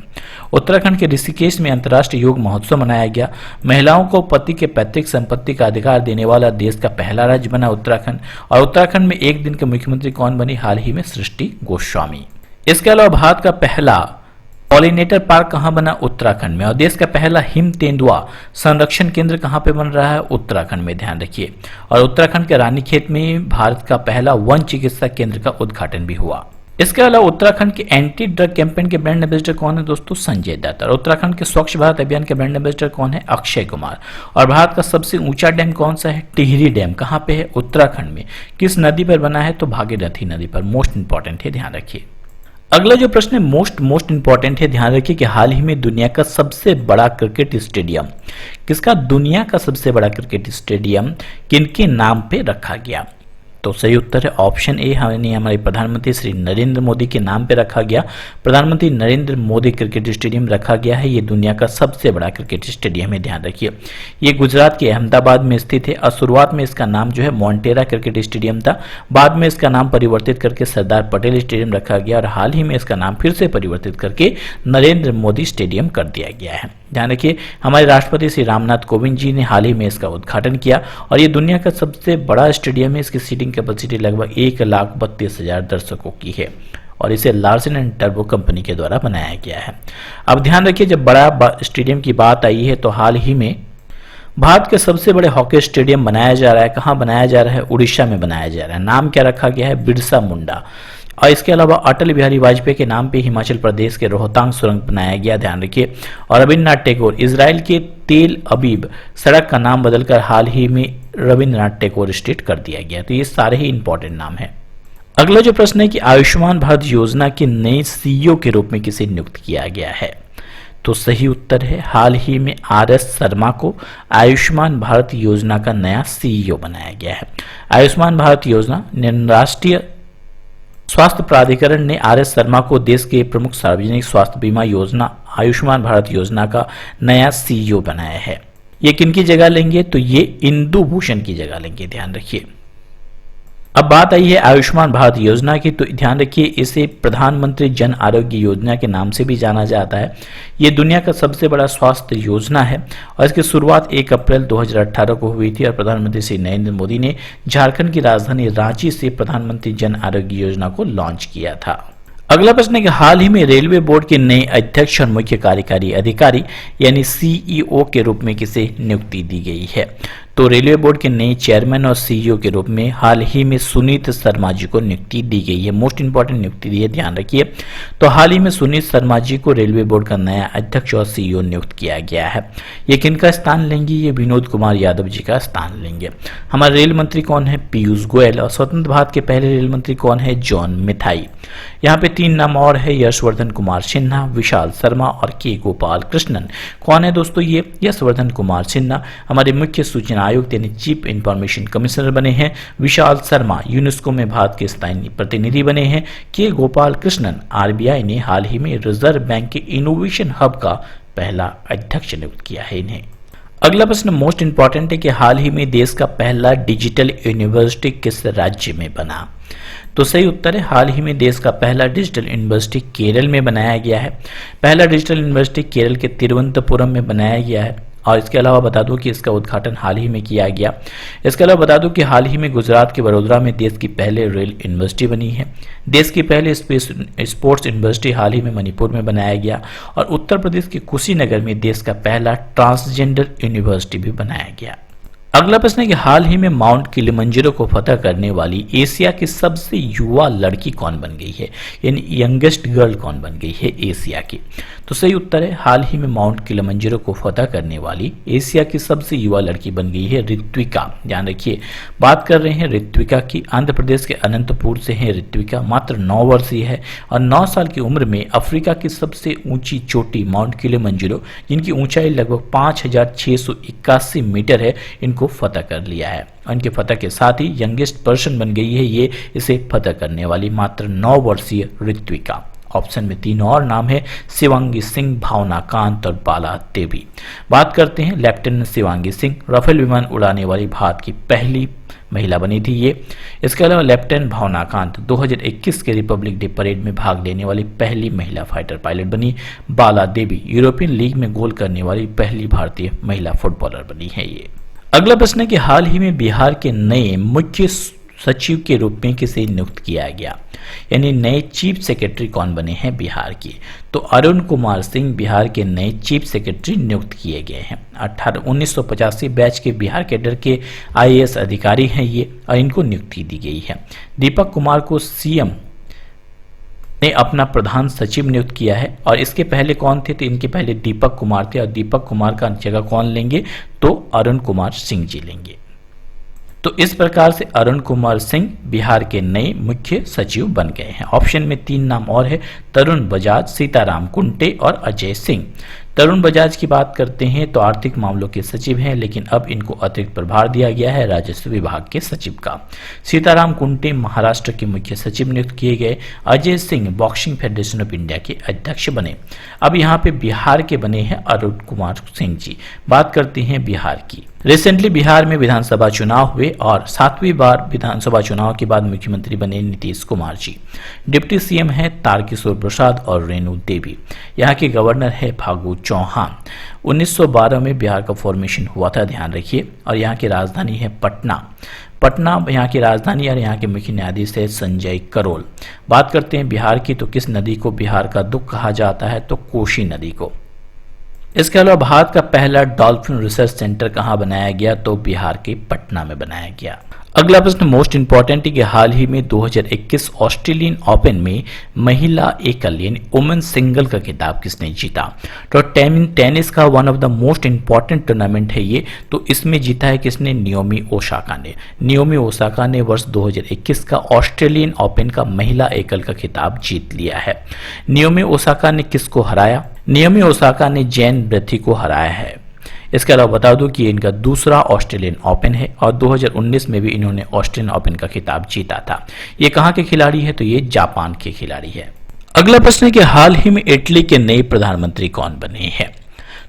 उत्तराखंड के ऋषिकेश में अंतर्राष्ट्रीय योग महोत्सव मनाया गया। महिलाओं को पति के पैतृक संपत्ति का अधिकार देने वाला देश का पहला राज्य बना उत्तराखंड। और उत्तराखंड में एक दिन के मुख्यमंत्री कौन बनी? हाल ही में सृष्टि गोस्वामी। इसके अलावा भारत का पहला पॉलिनेटर पार्क कहां बना? उत्तराखंड में। और देश का पहला हिम तेंदुआ संरक्षण केंद्र कहां पे बन रहा है? उत्तराखंड में, ध्यान रखिए। और उत्तराखंड के रानीखेत में भारत का पहला वन चिकित्सा केंद्र का उद्घाटन भी हुआ। इसके अलावा उत्तराखंड के एंटी ड्रग कैंपेन के ब्रांड एम्बेसडर कौन है दोस्तों? संजय दत्त। और उत्तराखंड के स्वच्छ भारत अभियान के ब्रांड एम्बेसडर कौन है? अक्षय कुमार। और भारत का सबसे ऊंचा डैम कौन सा है? टिहरी डैम। कहां पे है? उत्तराखंड में। किस नदी पर बना है? तो भागीरथी नदी पर। मोस्ट इंपॉर्टेंट है, ध्यान रखिए। अगला जो प्रश्न है मोस्ट इंपॉर्टेंट है, ध्यान रखिए कि हाल ही में दुनिया का सबसे बड़ा क्रिकेट स्टेडियम किसका? दुनिया का सबसे बड़ा क्रिकेट स्टेडियम किनके नाम पे रखा गया? तो सही उत्तर है ऑप्शन ए, हमारे प्रधानमंत्री श्री नरेंद्र मोदी के नाम पे रखा गया। प्रधानमंत्री नरेंद्र मोदी क्रिकेट स्टेडियम रखा गया है। ये दुनिया का सबसे बड़ा क्रिकेट स्टेडियम है, ध्यान रखिए। ये गुजरात के अहमदाबाद में स्थित है और शुरुआत में इसका नाम जो है मोन्टेरा क्रिकेट स्टेडियम था। बाद में इसका नाम परिवर्तित करके सरदार पटेल स्टेडियम रखा गया और हाल ही में इसका नाम फिर से परिवर्तित करके नरेंद्र मोदी स्टेडियम कर दिया गया है। ध्यान रखिए, हमारे राष्ट्रपति श्री रामनाथ कोविंद जी ने हाल ही में इसका उद्घाटन किया और ये दुनिया का सबसे बड़ा स्टेडियम है। इसकी सीटिंग कैपेसिटी लगभग 1,32,000 दर्शकों की है और इसे लार्सन एंड टर्बो कंपनी के द्वारा बनाया गया है। अब ध्यान रखिए, जब बड़ा स्टेडियम की बात आई है तो हाल ही में भारत के सबसे बड़े हॉकी स्टेडियम बनाया जा रहा है। कहाँ बनाया जा रहा है? उड़ीसा में बनाया जा रहा है। नाम क्या रखा गया है? बिरसा मुंडा। और इसके अलावा अटल बिहारी वाजपेयी के नाम पे हिमाचल प्रदेश के रोहतांग सुरंग बनाया गया, ध्यान रखिए। और रविन्द्रनाथ टैगोर इजराइल के तेल अबीब सड़क का नाम बदलकर हाल ही में रविन्द्रनाथ टैगोर स्ट्रीट कर दिया गया। तो ये सारे ही इंपॉर्टेंट नाम है। अगला जो प्रश्न है कि आयुष्मान भारत योजना के नए सीईओ के रूप में किसे नियुक्त किया गया है? तो सही उत्तर है हाल ही में RS शर्मा को आयुष्मान भारत योजना का नया सीईओ बनाया गया है। आयुष्मान भारत योजना राष्ट्रीय स्वास्थ्य प्राधिकरण ने RS शर्मा को देश के प्रमुख सार्वजनिक स्वास्थ्य बीमा योजना आयुष्मान भारत योजना का नया सीईओ बनाया है। ये किनकी जगह लेंगे? तो ये इंदु भूषण की जगह लेंगे, ध्यान रखिए। अब बात आई है आयुष्मान भारत योजना की, तो ध्यान रखिए इसे प्रधानमंत्री जन आरोग्य योजना के नाम से भी जाना जाता है। ये दुनिया का सबसे बड़ा स्वास्थ्य योजना है और इसकी शुरुआत 1 अप्रैल 2018 को हुई थी और प्रधानमंत्री श्री नरेंद्र मोदी ने झारखंड की राजधानी रांची से प्रधानमंत्री जन आरोग्य योजना को लॉन्च किया था। अगला प्रश्न है कि हाल ही में रेलवे बोर्ड के नए अध्यक्ष और मुख्य कार्यकारी अधिकारी यानी सीईओ के रूप में किसे नियुक्ति दी गई है? तो रेलवे बोर्ड के नए चेयरमैन और सीईओ के रूप में हाल ही में सुनीत शर्मा जी को नियुक्ति दी गई है। मोस्ट इंपॉर्टेंट नियुक्ति दी है, ध्यान रखिए। तो हाल ही में सुनीत शर्मा जी को रेलवे बोर्ड का नया अध्यक्ष और सीईओ नियुक्त किया गया है। ये किनका स्थान लेंगे? ये विनोद कुमार यादव जी का स्थान लेंगे। हमारे रेल मंत्री कौन है? पीयूष गोयल। और स्वतंत्र भारत के पहले रेल मंत्री कौन है? जॉन मिथाई। यहाँ पे 3 नाम और है, यशवर्धन कुमार सिन्हा, विशाल शर्मा और के गोपाल कृष्णन। कौन है दोस्तों? ये यशवर्धन कुमार सिन्हा हमारे मुख्य सूचना आयुक्त यानी चीफ इंफॉर्मेशन कमिश्नर बने हैं। विशाल शर्मा यूनेस्को में भारत के स्थायी प्रतिनिधि बने हैं। के गोपाल कृष्णन RBI ने हाल ही में रिजर्व बैंक के इनोवेशन हब का पहला अध्यक्ष नियुक्त किया है इन्हें। अगला प्रश्न मोस्ट इंपॉर्टेंट है कि हाल ही में देश का पहला डिजिटल यूनिवर्सिटी किस राज्य में बना। तो सही उत्तर है हाल ही में देश का पहला डिजिटल यूनिवर्सिटी केरल में बनाया गया है। पहला डिजिटल यूनिवर्सिटी केरल के तिरुवनंतपुरम में बनाया गया है। और इसके अलावा बता दूं कि इसका उद्घाटन हाल ही में किया गया। इसके अलावा बता दूं कि हाल ही में गुजरात के वडोदरा में देश की पहले रेल यूनिवर्सिटी बनी है। देश की पहले स्पोर्ट्स यूनिवर्सिटी हाल ही में मणिपुर में बनाया गया। और उत्तर प्रदेश के कुशीनगर में देश का पहला ट्रांसजेंडर यूनिवर्सिटी भी बनाया गया। अगला प्रश्न है कि हाल ही में माउंट किलिमंजारो को फतह करने वाली एशिया की सबसे युवा लड़की कौन बन गई है, यानी यंगेस्ट गर्ल कौन बन गई है एशिया की। तो सही उत्तर है हाल ही में माउंट किलिमंजारो को फतह करने वाली एशिया की सबसे युवा लड़की बन गई है ऋत्विका। ध्यान रखिए, बात कर रहे हैं ऋत्विका की। आंध्र प्रदेश के अनंतपुर से है ऋत्विका। मात्र 9 वर्षीय है और 9 साल की उम्र में अफ्रीका की सबसे ऊंची चोटी माउंट किलिमंजारो, जिनकी ऊंचाई लगभग 5681 मीटर है, इनको फतह कर लिया है। उनके फतह के साथ ही यंगेस्ट पर्सन बन गई है ये इसे फतह करने वाली मात्र 9 वर्षीय ऋत्विका। ऑप्शन में 3 और नाम है, शिवांगी सिंह, भावना कांत और बाला देवी। बात करते हैं लेफ्टिनेंट शिवांगी सिंह, राफेल विमान उड़ाने वाली भारत की पहली महिला बनी थी ये। इसके अलावा लेफ्टिनेंट भावना कांत 2021 के रिपब्लिक डे परेड में भाग लेने वाली पहली महिला फाइटर पायलट बनी। बाला देवी यूरोपियन लीग में गोल करने वाली पहली भारतीय महिला फुटबॉलर बनी है ये। अगला प्रश्न है कि हाल ही में बिहार के नए मुख्य सचिव के रूप में किसे नियुक्त किया गया, यानी नए चीफ सेक्रेटरी कौन बने हैं बिहार के। तो अरुण कुमार सिंह बिहार के नए चीफ सेक्रेटरी नियुक्त किए गए हैं। 1985 बैच के बिहार कैडर के IAS अधिकारी हैं ये, और इनको नियुक्ति दी गई है। दीपक कुमार को CM ने अपना प्रधान सचिव नियुक्त किया है। और इसके पहले कौन थे, तो इनके पहले दीपक कुमार थे, और दीपक कुमार का जगह कौन लेंगे, तो अरुण कुमार सिंह जी लेंगे। तो इस प्रकार से अरुण कुमार सिंह बिहार के नए मुख्य सचिव बन गए हैं। ऑप्शन में 3 नाम और है, तरुण बजाज, सीताराम कुंटे और अजय सिंह। तरुण बजाज की बात करते हैं तो आर्थिक मामलों के सचिव हैं, लेकिन अब इनको अतिरिक्त प्रभार दिया गया है राजस्व विभाग के सचिव का। सीताराम कुंटे महाराष्ट्र के मुख्य सचिव नियुक्त किए गए। Ajay Singh boxing federation of India के अध्यक्ष बने। अब यहाँ पे बिहार के बने हैं अरुण कुमार सिंह जी। बात करते हैं बिहार की। रिसेंटली बिहार में विधानसभा चुनाव हुए और 7वीं बार विधानसभा चुनाव के बाद मुख्यमंत्री बने नीतीश कुमार जी। डिप्टी CM है तारकिशोर प्रसाद और रेणु देवी। यहाँ के गवर्नर है फागू चौहान। 1912 में बिहार का फॉर्मेशन हुआ था, ध्यान रखिए। और यहाँ की राजधानी है पटना यहाँ की राजधानी और यहाँ के मुख्य न्यायाधीश है संजय करोल। बात करते हैं बिहार की, तो किस नदी को बिहार का दुख कहा जाता है, तो कोसी नदी को। इसके अलावा भारत का पहला डॉल्फिन रिसर्च सेंटर कहाँ बनाया गया, तो बिहार के पटना में बनाया गया। अगला प्रश्न मोस्ट इंपॉर्टेंट है कि हाल ही में 2021 ऑस्ट्रेलियन ओपन में महिला एकल यानी वुमेन सिंगल का खिताब किसने जीता। तो टेनिस का one of the most important tournament है ये। तो इसमें जीता है किसने, नियोमी ओसाका ने। नियोमी ओसाका ने वर्ष 2021 का ऑस्ट्रेलियन ओपन का महिला एकल का खिताब जीत लिया है। नियोमी ओसाका ने किसको हराया, नियोमी ओसाका ने जेन ब्रेथी को हराया है। इसके अलावा बता दूं कि इनका दूसरा ऑस्ट्रेलियन ओपन है और 2019 में भी इन्होंने ऑस्ट्रेलियन ओपन का खिताब जीता था। ये कहाँ के खिलाड़ी है, तो ये जापान के खिलाड़ी है। अगला प्रश्न है कि हाल ही में इटली के नए प्रधानमंत्री कौन बने हैं।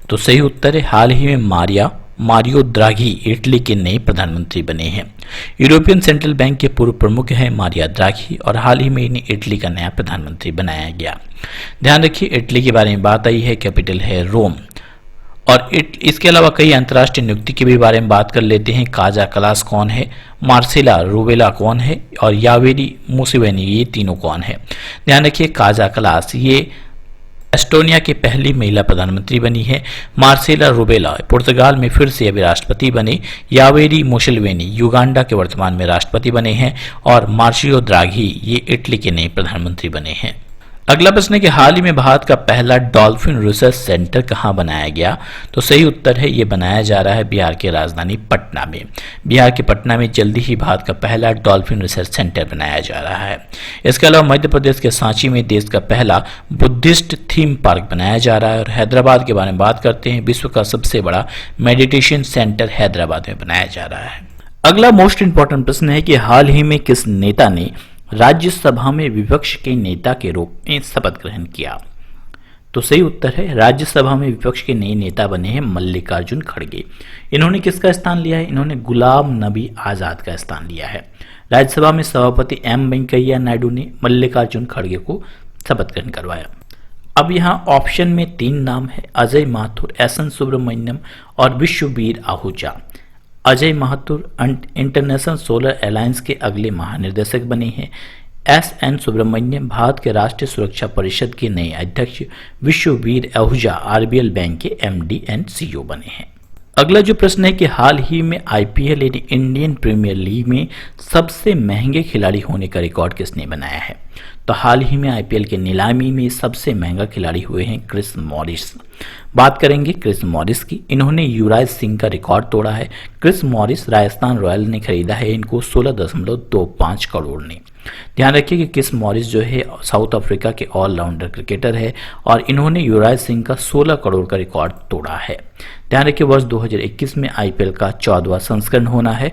तो सही उत्तर है हाल ही में मारियो द्राघी इटली के नए प्रधानमंत्री बने हैं। यूरोपियन सेंट्रल बैंक के पूर्व प्रमुख हैं मारिया द्राघी और हाल ही में इन्हें इटली का नया प्रधानमंत्री बनाया गया। ध्यान रखिए इटली के बारे में बात आई है, कैपिटल है रोम। और इसके अलावा कई अंतर्राष्ट्रीय नियुक्ति के भी बारे में बात कर लेते हैं। काजा कलास कौन है, मार्सेला रुवेला कौन है और यावेरी मुसेवेनी, ये तीनों कौन है। ध्यान रखिए काजा कलास ये एस्टोनिया की पहली महिला प्रधानमंत्री बनी है। मार्सेला रुबेला पुर्तगाल में फिर से अभी राष्ट्रपति बने। यावेरी मुसेवेनी युगांडा के वर्तमान में राष्ट्रपति बने हैं। और मार्शियो द्राघी ये इटली के नए प्रधानमंत्री बने हैं। अगला प्रश्न है कि हाल ही में भारत का पहला डॉल्फिन रिसर्च सेंटर कहाँ बनाया गया। तो सही उत्तर है ये बनाया जा रहा है बिहार की राजधानी पटना में। बिहार के पटना में जल्दी ही भारत का पहला डॉल्फिन रिसर्च सेंटर बनाया जा रहा है। इसके अलावा मध्य प्रदेश के सांची में देश का पहला बुद्धिस्ट थीम पार्क बनाया जा रहा है। और हैदराबाद के बारे में बात करते हैं, विश्व का सबसे बड़ा मेडिटेशन सेंटर हैदराबाद में बनाया जा रहा है। अगला मोस्ट इंपॉर्टेंट प्रश्न है कि हाल ही में किस नेता ने राज्यसभा में विपक्ष के नेता के रूप में शपथ ग्रहण किया। तो सही उत्तर है राज्यसभा में विपक्ष के नए नेता बने हैं मल्लिकार्जुन खड़गे। इन्होंने किसका स्थान लिया है? इन्होंने गुलाम नबी आजाद का स्थान लिया है। राज्यसभा में सभापति एम वेंकैया नायडू ने मल्लिकार्जुन खड़गे को शपथ ग्रहण करवाया। अब यहाँ ऑप्शन में 3 नाम है, अजय माथुर, एस.एन. सुब्रमण्यम और Vishwavir Ahuja. Ajay Mathur international solar alliance के अगले महानिदेशक बने हैं। एस.एन. सुब्रमण्यम भारत के राष्ट्रीय सुरक्षा परिषद के नए अध्यक्ष। विश्ववीर आहूजा आरबीएल बैंक के एमडी एंड सीईओ बने हैं। अगला जो प्रश्न है कि हाल ही में आईपीएल यानी इंडियन प्रीमियर लीग में सबसे महंगे खिलाड़ी होने का रिकॉर्ड किसने बनाया है? तो हाल ही में आईपीएल के नीलामी में सबसे महंगा खिलाड़ी हुए हैं क्रिस मॉरिस। बात करेंगे क्रिस मॉरिस की। इन्होंने युवराज सिंह का रिकॉर्ड तोड़ा है। क्रिस मॉरिस राजस्थान रॉयल ने खरीदा है इनको 16.25 करोड़ ने। ध्यान रखिए कि क्रिस मॉरिस जो है साउथ अफ्रीका के ऑलराउंडर क्रिकेटर है और इन्होंने युवराज सिंह का 16 करोड़ का रिकॉर्ड तोड़ा है। ध्यान रखिए वर्ष 2021 में आईपीएल का 14वां संस्करण होना है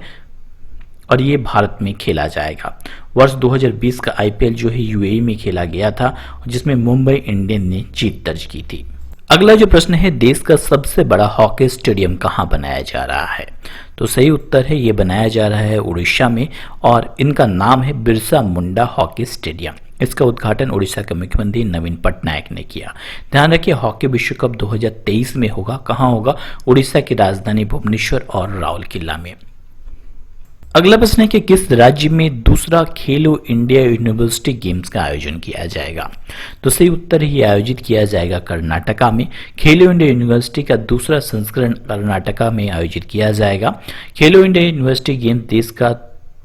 और ये भारत में खेला जाएगा। वर्ष 2020 का आईपीएल जो है यूएई में खेला गया था जिसमें मुंबई इंडियन ने जीत दर्ज की थी। अगला जो प्रश्न है देश का सबसे बड़ा हॉकी स्टेडियम कहाँ बनाया जा रहा है? तो सही उत्तर है ये बनाया जा रहा है उड़ीसा में और इनका नाम है बिरसा मुंडा हॉकी स्टेडियम। इसका उद्घाटन उड़ीसा के मुख्यमंत्री नवीन पटनायक ने किया। ध्यान रखिए हॉकी विश्व कप 2023 में होगा। कहाँ होगा? उड़ीसा की राजधानी भुवनेश्वर और राउरकेला में। अगला प्रश्न है कि किस राज्य में दूसरा खेलो इंडिया यूनिवर्सिटी गेम्स का आयोजन किया जाएगा? तो सही उत्तर है ये आयोजित किया जाएगा कर्नाटका में। खेलो इंडिया यूनिवर्सिटी का दूसरा संस्करण कर्नाटका में आयोजित किया जाएगा। खेलो इंडिया यूनिवर्सिटी गेम्स देश का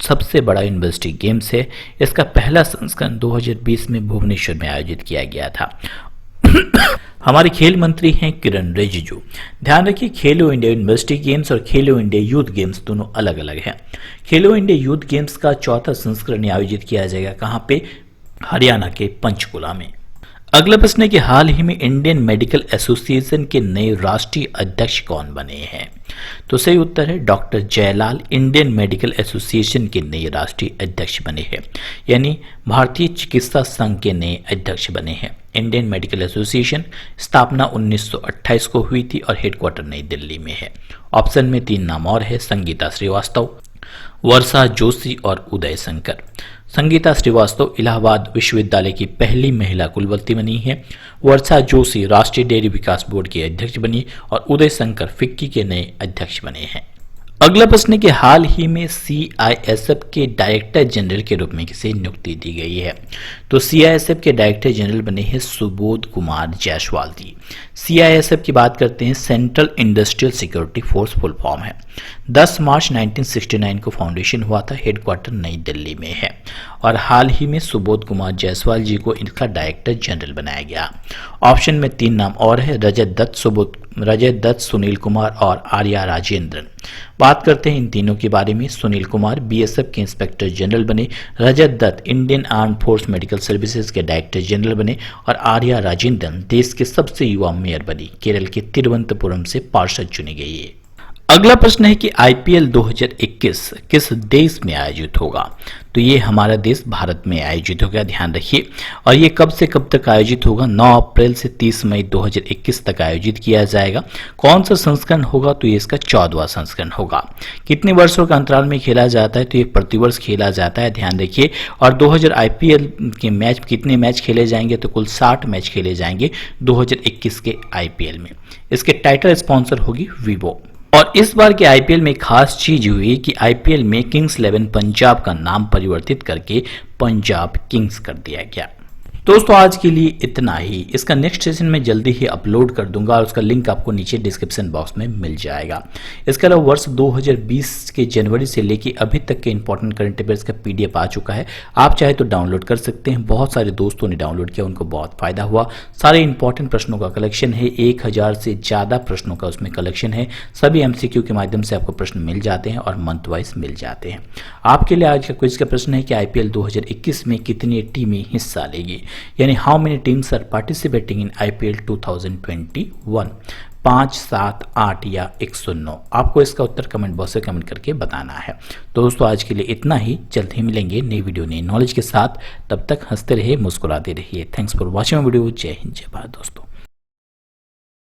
सबसे बड़ा यूनिवर्सिटी गेम्स है। इसका पहला संस्करण 2020 में भुवनेश्वर में आयोजित किया गया था। हमारे खेल मंत्री हैं किरण रिजिजू। ध्यान रखिए खेलो इंडिया यूनिवर्सिटी गेम्स और खेलो इंडिया यूथ गेम्स दोनों अलग अलग हैं। खेलो इंडिया यूथ गेम्स का 4था संस्करण आयोजित किया जाएगा कहाँ पे? हरियाणा के पंचकुला में। अगला प्रश्न है कि हाल ही में इंडियन मेडिकल एसोसिएशन के नए राष्ट्रीय अध्यक्ष कौन बने हैं? तो सही उत्तर है doctor Jayalal Indian medical association के नए राष्ट्रीय अध्यक्ष बने हैं, यानी भारतीय चिकित्सा संघ के नए अध्यक्ष बने हैं। इंडियन मेडिकल एसोसिएशन स्थापना 1928 को हुई थी और हेडक्वार्टर नई दिल्ली में है। ऑप्शन में 3 नाम और है, संगीता श्रीवास्तव, वर्षा जोशी और उदय शंकर। संगीता श्रीवास्तव इलाहाबाद विश्वविद्यालय की पहली महिला कुलपति बनी है। वर्षा जोशी राष्ट्रीय डेयरी विकास बोर्ड के अध्यक्ष बनी और उदय शंकर फिक्की के नए अध्यक्ष बने हैं। अगला प्रश्न है कि हाल ही में सीआईएसएफ के डायरेक्टर जनरल के रूप में किसे नियुक्ति दी गई है? तो सीआईएसएफ के डायरेक्टर जनरल बने हैं सुबोध कुमार जायसवाल जी। सीआईएसएफ की बात करते हैं, central industrial security force full form है। 10 मार्च 1969 को फाउंडेशन हुआ था। हेडक्वार्टर नई दिल्ली में है और हाल ही में सुबोध कुमार जायसवाल जी को इनका डायरेक्टर जनरल बनाया गया। ऑप्शन में 3 नाम और है, रजत दत्त, सुनील कुमार और आर्या राजेंद्रन। बात करते हैं इन तीनों के बारे में। सुनील कुमार बीएसएफ के इंस्पेक्टर जनरल बने, Rajat Dutt Indian arm force medical services के डायरेक्टर जनरल बने और आर्या राजेंद्रन देश के सबसे युवा मेयर बनी। केरल के तिरुवनंतपुरम से पार्षद चुनी गई है। अगला प्रश्न है कि आईपीएल 2021 किस देश में आयोजित होगा? तो ये हमारा देश भारत में आयोजित होगा। ध्यान रखिए और ये कब से कब तक आयोजित होगा? 9 अप्रैल से 30 मई 2021 तक आयोजित किया जाएगा। कौन सा संस्करण होगा? तो ये इसका 14वां संस्करण होगा। कितने वर्षों के अंतराल में खेला जाता है? तो ये प्रतिवर्ष खेला जाता है। ध्यान रखिए और 2000 आईपीएल के मैच कितने मैच खेले जाएंगे? तो कुल 60 मैच खेले जाएंगे 2021 के आईपीएल में। इसके टाइटल स्पॉन्सर होगी वीवो। और इस बार के आईपीएल में खास चीज हुई कि आईपीएल में किंग्स 11 पंजाब का नाम परिवर्तित करके पंजाब किंग्स कर दिया गया। दोस्तों आज के लिए इतना ही। इसका नेक्स्ट सेशन में जल्दी ही अपलोड कर दूंगा और उसका लिंक आपको नीचे डिस्क्रिप्शन बॉक्स में मिल जाएगा। इसके अलावा वर्ष 2020 के जनवरी से लेके अभी तक के इंपॉर्टेंट करंट अफेयर्स का पीडीएफ आ चुका है। आप चाहे तो डाउनलोड कर सकते हैं। बहुत सारे दोस्तों ने डाउनलोड किया, उनको बहुत फायदा हुआ। सारे इंपॉर्टेंट प्रश्नों का कलेक्शन है, 1000 से ज्यादा प्रश्नों का उसमें कलेक्शन है। सभी एमसीक्यू के माध्यम से आपको प्रश्न मिल जाते हैं और मंथ वाइज मिल जाते हैं। आपके लिए आज का क्विज का प्रश्न है कि आईपीएल 2021 में कितनी टीमें हिस्सा लेगी, यानी how many teams are participating in IPL 2021? 5, 7, 8 या 109? आपको इसका उत्तर कमेंट बॉक्स में कमेंट करके बताना है। तो दोस्तों आज के लिए इतना ही। जल्द ही मिलेंगे नई वीडियो नई नॉलेज के साथ। तब तक हंसते रहिए, मुस्कुराते रहिए। Thanks for watching video. जय हिंद, जय भारत दोस्तों।